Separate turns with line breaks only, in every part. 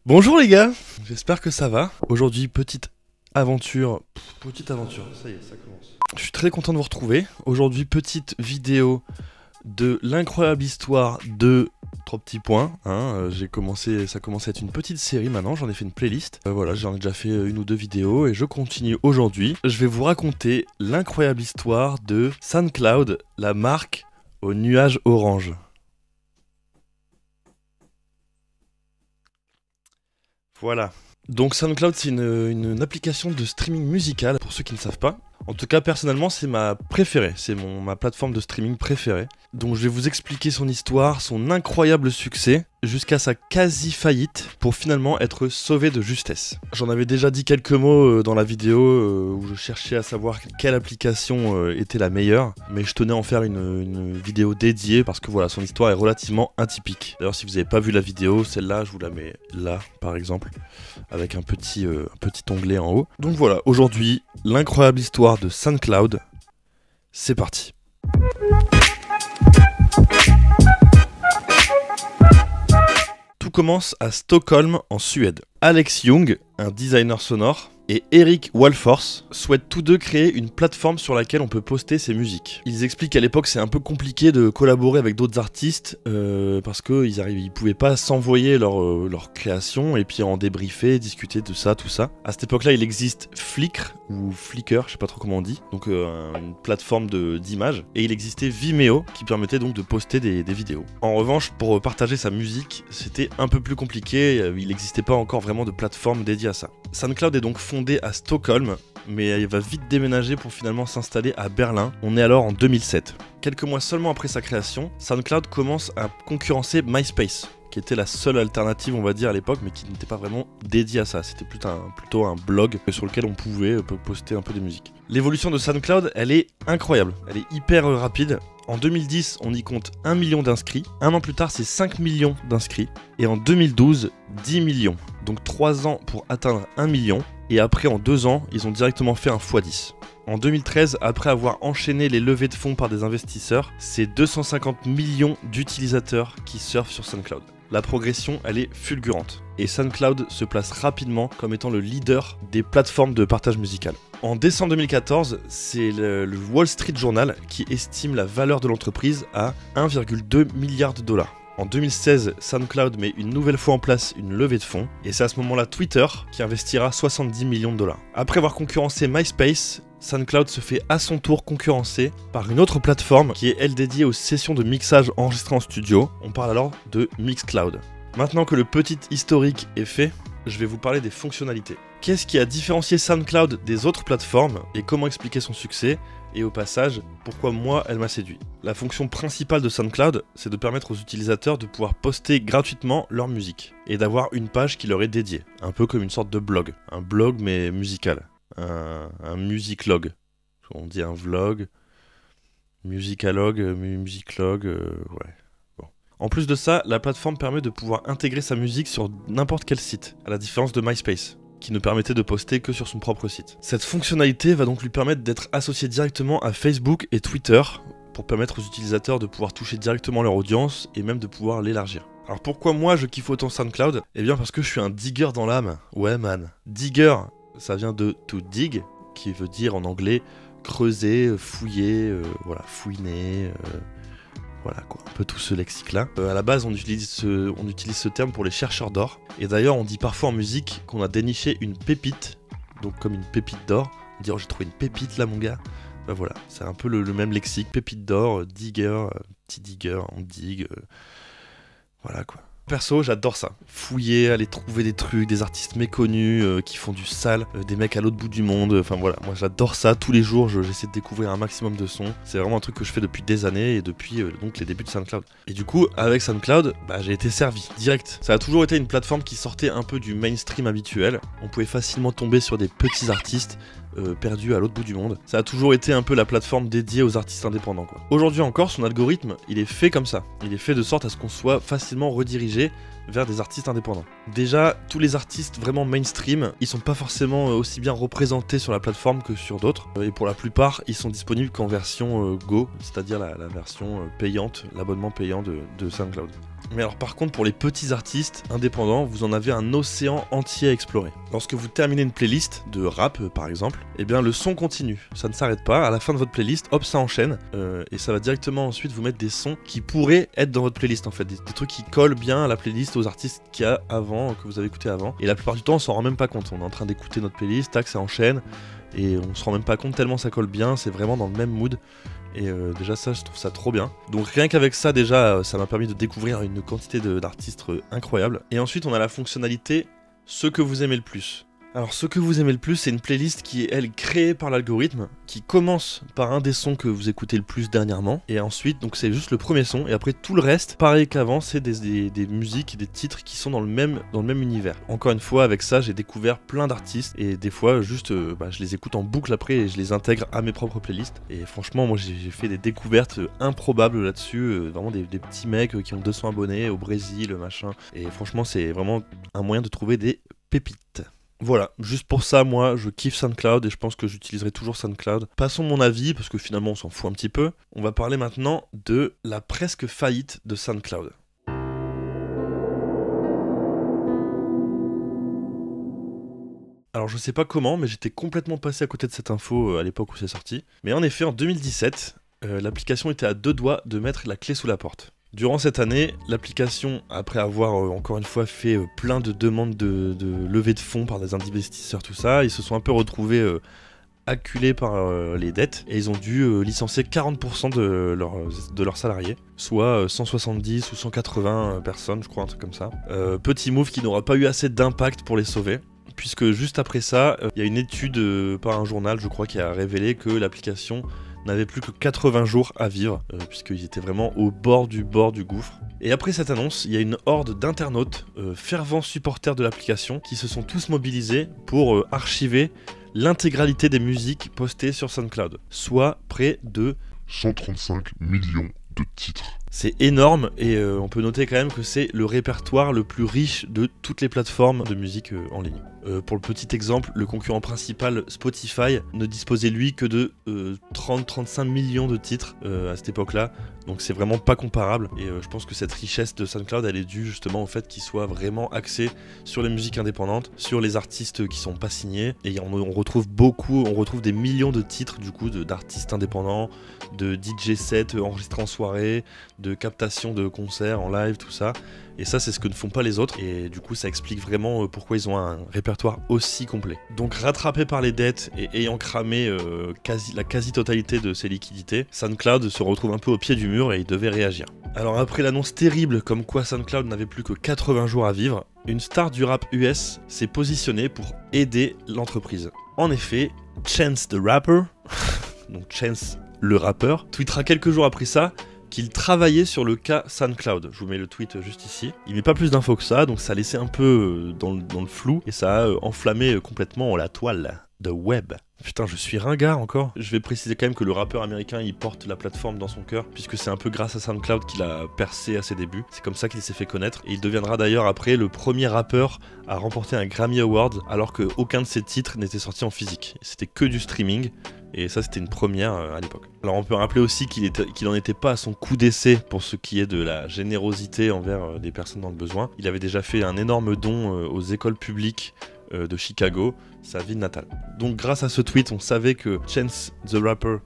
Bonjour les gars, j'espère que ça va. Aujourd'hui, petite aventure, ça y est, ça commence. Je suis très content de vous retrouver. Aujourd'hui, petite vidéo de l'incroyable histoire de 3 petits points. Ça commence à être une petite série maintenant, j'en ai fait une playlist. Voilà, j'en ai déjà fait une ou deux vidéos et je continue aujourd'hui. Je vais vous raconter l'incroyable histoire de SoundCloud, la marque au nuage orange. Voilà. Donc SoundCloud, c'est une application de streaming musical, pour ceux qui ne savent pas. En tout cas, personnellement, c'est ma préférée, c'est ma plateforme de streaming préférée. Donc je vais vous expliquer son histoire, son incroyable succès, jusqu'à sa quasi-faillite, pour finalement être sauvé de justesse. J'en avais déjà dit quelques mots dans la vidéo où je cherchais à savoir quelle application était la meilleure, mais je tenais à en faire une vidéo dédiée parce que voilà, son histoire est relativement atypique. D'ailleurs, si vous n'avez pas vu la vidéo, celle-là, je vous la mets là, par exemple, avec un petit onglet en haut. Donc voilà, aujourd'hui, l'incroyable histoire de SoundCloud, c'est parti. Tout commence à Stockholm, en Suède. Alex Young, un designer sonore, et Eric Walfors souhaitent tous deux créer une plateforme sur laquelle on peut poster ses musiques. Ils expliquent qu'à l'époque c'est un peu compliqué de collaborer avec d'autres artistes parce qu'ils pouvaient pas s'envoyer leur création et puis en débriefer, discuter de ça, tout ça. À cette époque-là, il existe Flickr ou Flickr, je sais pas trop comment on dit, donc une plateforme d'images, et il existait Vimeo qui permettait donc de poster des vidéos. En revanche, pour partager sa musique, c'était un peu plus compliqué, il n'existait pas encore vraiment de plateforme dédiée à ça. SoundCloud est donc fondé à Stockholm, mais il va vite déménager pour finalement s'installer à Berlin. On est alors en 2007. Quelques mois seulement après sa création, SoundCloud commence à concurrencer MySpace, qui était la seule alternative, on va dire, à l'époque, mais qui n'était pas vraiment dédiée à ça. C'était plutôt un blog sur lequel on pouvait poster un peu de musique. L'évolution de SoundCloud, elle est incroyable. Elle est hyper rapide. En 2010, on y compte 1 million d'inscrits. Un an plus tard, c'est 5 millions d'inscrits. Et en 2012, 10 millions. Donc 3 ans pour atteindre 1 million. Et après, en 2 ans, ils ont directement fait un x10. En 2013, après avoir enchaîné les levées de fonds par des investisseurs, c'est 250 millions d'utilisateurs qui surfent sur SoundCloud. La progression, elle est fulgurante. Et SoundCloud se place rapidement comme étant le leader des plateformes de partage musical. En décembre 2014, c'est le Wall Street Journal qui estime la valeur de l'entreprise à 1,2 milliard de dollars. En 2016, SoundCloud met une nouvelle fois en place une levée de fonds, et c'est à ce moment-là Twitter qui investira 70 millions de dollars. Après avoir concurrencé MySpace, SoundCloud se fait à son tour concurrencer par une autre plateforme qui est elle dédiée aux sessions de mixage enregistrées en studio. On parle alors de Mixcloud. Maintenant que le petit historique est fait, je vais vous parler des fonctionnalités. Qu'est-ce qui a différencié SoundCloud des autres plateformes et comment expliquer son succès? Et au passage, pourquoi moi elle m'a séduit. La fonction principale de SoundCloud, c'est de permettre aux utilisateurs de pouvoir poster gratuitement leur musique et d'avoir une page qui leur est dédiée, un peu comme une sorte de blog. Un blog mais musical, un musiclog. On dit un vlog, musicalog, musiclog, ouais. Bon. En plus de ça, la plateforme permet de pouvoir intégrer sa musique sur n'importe quel site, à la différence de MySpace, qui ne permettait de poster que sur son propre site. Cette fonctionnalité va donc lui permettre d'être associée directement à Facebook et Twitter pour permettre aux utilisateurs de pouvoir toucher directement leur audience et même de pouvoir l'élargir. Alors pourquoi moi je kiffe autant SoundCloud? Eh bien parce que je suis un digger dans l'âme. Ouais man. Digger, ça vient de to dig, qui veut dire en anglais creuser, fouiller, voilà, fouiner, voilà quoi, un peu tout ce lexique-là. À la base, on utilise ce terme pour les chercheurs d'or. Et d'ailleurs, on dit parfois en musique qu'on a déniché une pépite, donc comme une pépite d'or. On dit, oh, j'ai trouvé une pépite là, mon gars. Ben voilà, c'est un peu le même lexique, pépite d'or, digger, petit digger, on digue, voilà quoi. Perso, j'adore ça. Fouiller, aller trouver des trucs, des artistes méconnus qui font du sale, des mecs à l'autre bout du monde. Enfin voilà, moi j'adore ça. Tous les jours, j'essaie de découvrir un maximum de sons. C'est vraiment un truc que je fais depuis des années et depuis donc les débuts de SoundCloud. Et du coup, avec SoundCloud, j'ai été servi direct. Ça a toujours été une plateforme qui sortait un peu du mainstream habituel. On pouvait facilement tomber sur des petits artistes perdus à l'autre bout du monde. Ça a toujours été un peu la plateforme dédiée aux artistes indépendants quoi. Aujourd'hui encore, son algorithme, il est fait comme ça. Il est fait de sorte à ce qu'on soit facilement redirigé vers des artistes indépendants. Déjà, tous les artistes vraiment mainstream, ils sont pas forcément aussi bien représentés sur la plateforme que sur d'autres. Et pour la plupart, ils sont disponibles qu'en version Go, c'est-à-dire la version payante, l'abonnement payant de SoundCloud. Mais alors par contre pour les petits artistes indépendants, vous en avez un océan entier à explorer. Lorsque vous terminez une playlist de rap par exemple, eh bien le son continue, ça ne s'arrête pas, à la fin de votre playlist, hop ça enchaîne, et ça va directement ensuite vous mettre des sons qui pourraient être dans votre playlist en fait, des trucs qui collent bien à la playlist, aux artistes qu'il y a avant, que vous avez écouté avant, et la plupart du temps on s'en rend même pas compte, on est en train d'écouter notre playlist, tac ça enchaîne, et on se rend même pas compte tellement ça colle bien, c'est vraiment dans le même mood. Et déjà ça je trouve ça trop bien. Donc rien qu'avec ça déjà ça m'a permis de découvrir une quantité d'artistes incroyables. Et ensuite on a la fonctionnalité ce que vous aimez le plus. Alors ce que vous aimez le plus, c'est une playlist qui est elle créée par l'algorithme, qui commence par un des sons que vous écoutez le plus dernièrement, et ensuite donc c'est juste le premier son, et après tout le reste, pareil qu'avant, c'est des musiques, des titres qui sont dans le même univers. Encore une fois, avec ça j'ai découvert plein d'artistes, et des fois juste je les écoute en boucle après et je les intègre à mes propres playlists. Et franchement moi j'ai fait des découvertes improbables là-dessus, vraiment des petits mecs qui ont 200 abonnés au Brésil, machin, et franchement c'est vraiment un moyen de trouver des pépites. Voilà, juste pour ça, moi, je kiffe SoundCloud et je pense que j'utiliserai toujours SoundCloud. Passons mon avis, parce que finalement, on s'en fout un petit peu. On va parler maintenant de la presque faillite de SoundCloud. Alors je sais pas comment, mais j'étais complètement passé à côté de cette info à l'époque où c'est sorti. Mais en effet, en 2017, l'application était à 2 doigts de mettre la clé sous la porte. Durant cette année, l'application, après avoir encore une fois fait plein de demandes de levée de fonds par des investisseurs, tout ça, ils se sont un peu retrouvés acculés par les dettes et ils ont dû licencier 40% de leurs salariés, soit 170 ou 180 personnes, je crois, un truc comme ça. Petit move qui n'aura pas eu assez d'impact pour les sauver. Puisque juste après ça, il y a une étude par un journal, je crois, qui a révélé que l'application n'avait plus que 80 jours à vivre, puisqu'ils étaient vraiment au bord du gouffre. Et après cette annonce, il y a une horde d'internautes, fervents supporters de l'application, qui se sont tous mobilisés pour archiver l'intégralité des musiques postées sur SoundCloud, soit près de
135 millions de titres.
C'est énorme et on peut noter quand même que c'est le répertoire le plus riche de toutes les plateformes de musique en ligne. Pour le petit exemple, le concurrent principal Spotify ne disposait lui que de 30-35 millions de titres à cette époque-là, donc c'est vraiment pas comparable et je pense que cette richesse de SoundCloud elle est due justement au fait qu'il soit vraiment axé sur les musiques indépendantes, sur les artistes qui sont pas signés et on retrouve des millions de titres du coup d'artistes indépendants, de DJ sets enregistrés en soirée, de captation de concerts en live, tout ça. Et ça, c'est ce que ne font pas les autres. Et du coup, ça explique vraiment pourquoi ils ont un répertoire aussi complet. Donc, rattrapé par les dettes et ayant cramé la quasi-totalité de ses liquidités, SoundCloud se retrouve un peu au pied du mur et il devait réagir. Alors, après l'annonce terrible comme quoi SoundCloud n'avait plus que 80 jours à vivre, une star du rap US s'est positionnée pour aider l'entreprise. En effet, Chance the Rapper, donc Chance le rappeur, tweetera quelques jours après ça qu'il travaillait sur le cas SoundCloud. Je vous mets le tweet juste ici. Il met pas plus d'infos que ça, donc ça laissait un peu dans le flou et ça a enflammé complètement la toile de web. Putain, je suis ringard encore. Je vais préciser quand même que le rappeur américain, il porte la plateforme dans son cœur, puisque c'est un peu grâce à SoundCloud qu'il a percé à ses débuts. C'est comme ça qu'il s'est fait connaître. Et il deviendra d'ailleurs après le premier rappeur à remporter un Grammy Award, alors qu'aucun de ses titres n'était sorti en physique. C'était que du streaming. Et ça, c'était une première à l'époque. Alors, on peut rappeler aussi qu'il n'en était pas à son coup d'essai pour ce qui est de la générosité envers des personnes dans le besoin. Il avait déjà fait un énorme don aux écoles publiques de Chicago, sa ville natale. Donc, grâce à ce tweet, on savait que Chance the Rapper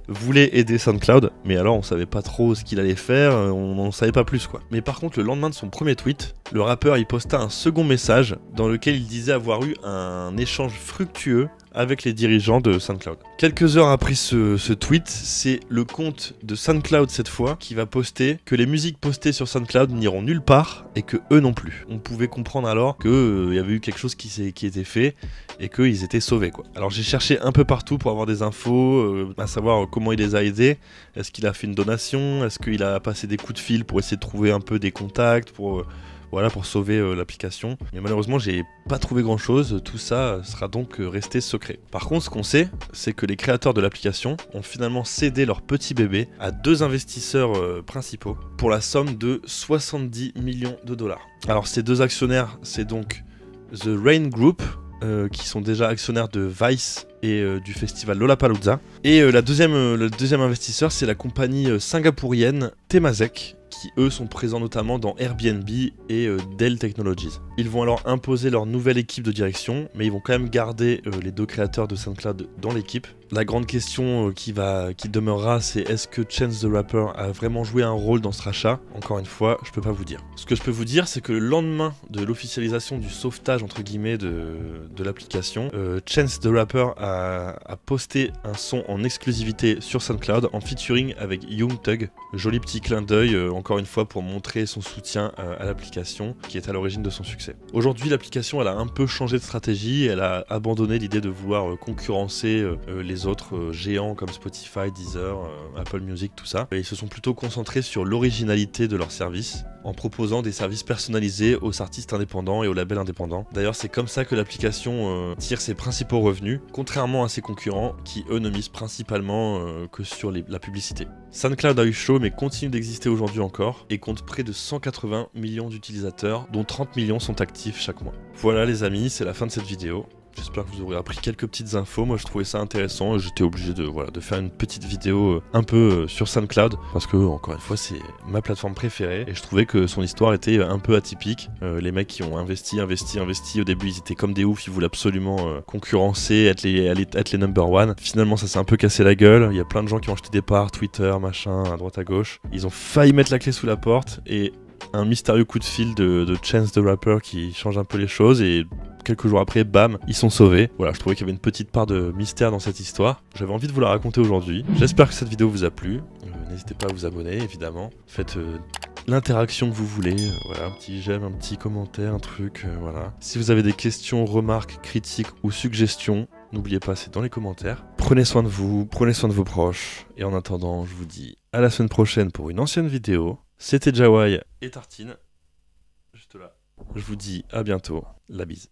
voulait aider SoundCloud, mais alors on savait pas trop ce qu'il allait faire, on n'en savait pas plus quoi. Mais par contre, le lendemain de son premier tweet, le rappeur il posta un second message dans lequel il disait avoir eu un échange fructueux avec les dirigeants de SoundCloud. Quelques heures après ce tweet, c'est le compte de SoundCloud cette fois qui va poster que les musiques postées sur SoundCloud n'iront nulle part et que eux non plus. On pouvait comprendre alors qu'il y avait eu quelque chose qui était fait et qu'ils étaient sauvés quoi. Alors j'ai cherché un peu partout pour avoir des infos, à savoir comment il les a aidés. Est-ce qu'il a fait une donation? Est-ce qu'il a passé des coups de fil pour essayer de trouver un peu des contacts pour sauver l'application. Mais malheureusement, j'ai pas trouvé grand chose. Tout ça sera donc resté secret. Par contre, ce qu'on sait, c'est que les créateurs de l'application ont finalement cédé leur petit bébé à 2 investisseurs principaux pour la somme de 70 millions de dollars. Alors, ces 2 actionnaires, c'est donc The Rain Group, qui sont déjà actionnaires de Vice et du festival Lollapalooza. Et le deuxième investisseur, c'est la compagnie singapourienne Temasek, qui eux sont présents notamment dans Airbnb et Dell Technologies. Ils vont alors imposer leur nouvelle équipe de direction, mais ils vont quand même garder les 2 créateurs de SoundCloud dans l'équipe. La grande question qui demeurera, c'est est-ce que Chance the Rapper a vraiment joué un rôle dans ce rachat? Encore une fois, je peux pas vous dire. Ce que je peux vous dire, c'est que le lendemain de l'officialisation du sauvetage entre guillemets de l'application, Chance the Rapper a posté un son en exclusivité sur SoundCloud en featuring avec Young Thug. Joli petit clin d'œil, encore une fois, pour montrer son soutien à l'application qui est à l'origine de son succès. Aujourd'hui, l'application elle a un peu changé de stratégie, elle a abandonné l'idée de vouloir concurrencer les autres géants comme Spotify, Deezer, Apple Music, tout ça. Et ils se sont plutôt concentrés sur l'originalité de leurs services en proposant des services personnalisés aux artistes indépendants et aux labels indépendants. D'ailleurs, c'est comme ça que l'application tire ses principaux revenus, contrairement à ses concurrents qui, eux, ne misent principalement que sur la publicité. SoundCloud a eu chaud mais continue d'exister aujourd'hui encore et compte près de 180 millions d'utilisateurs, dont 30 millions sont actifs chaque mois. Voilà les amis, c'est la fin de cette vidéo. J'espère que vous aurez appris quelques petites infos. Moi je trouvais ça intéressant et j'étais obligé de faire une petite vidéo un peu sur SoundCloud parce que encore une fois c'est ma plateforme préférée et je trouvais que son histoire était un peu atypique. Les mecs qui ont investi au début ils étaient comme des oufs, ils voulaient absolument concurrencer, être les number one. Finalement ça s'est un peu cassé la gueule, il y a plein de gens qui ont acheté des parts, Twitter, machin, à droite à gauche. Ils ont failli mettre la clé sous la porte et un mystérieux coup de fil de Chance the Rapper qui change un peu les choses et quelques jours après, bam, ils sont sauvés. Voilà, je trouvais qu'il y avait une petite part de mystère dans cette histoire. J'avais envie de vous la raconter aujourd'hui. J'espère que cette vidéo vous a plu. N'hésitez pas à vous abonner, évidemment. Faites l'interaction que vous voulez. Voilà, un petit j'aime, un petit commentaire, un truc, voilà. Si vous avez des questions, remarques, critiques ou suggestions, n'oubliez pas, c'est dans les commentaires. Prenez soin de vous, prenez soin de vos proches. Et en attendant, je vous dis à la semaine prochaine pour une ancienne vidéo. C'était Jawai et Tartine. Juste là. Je vous dis à bientôt. La bise.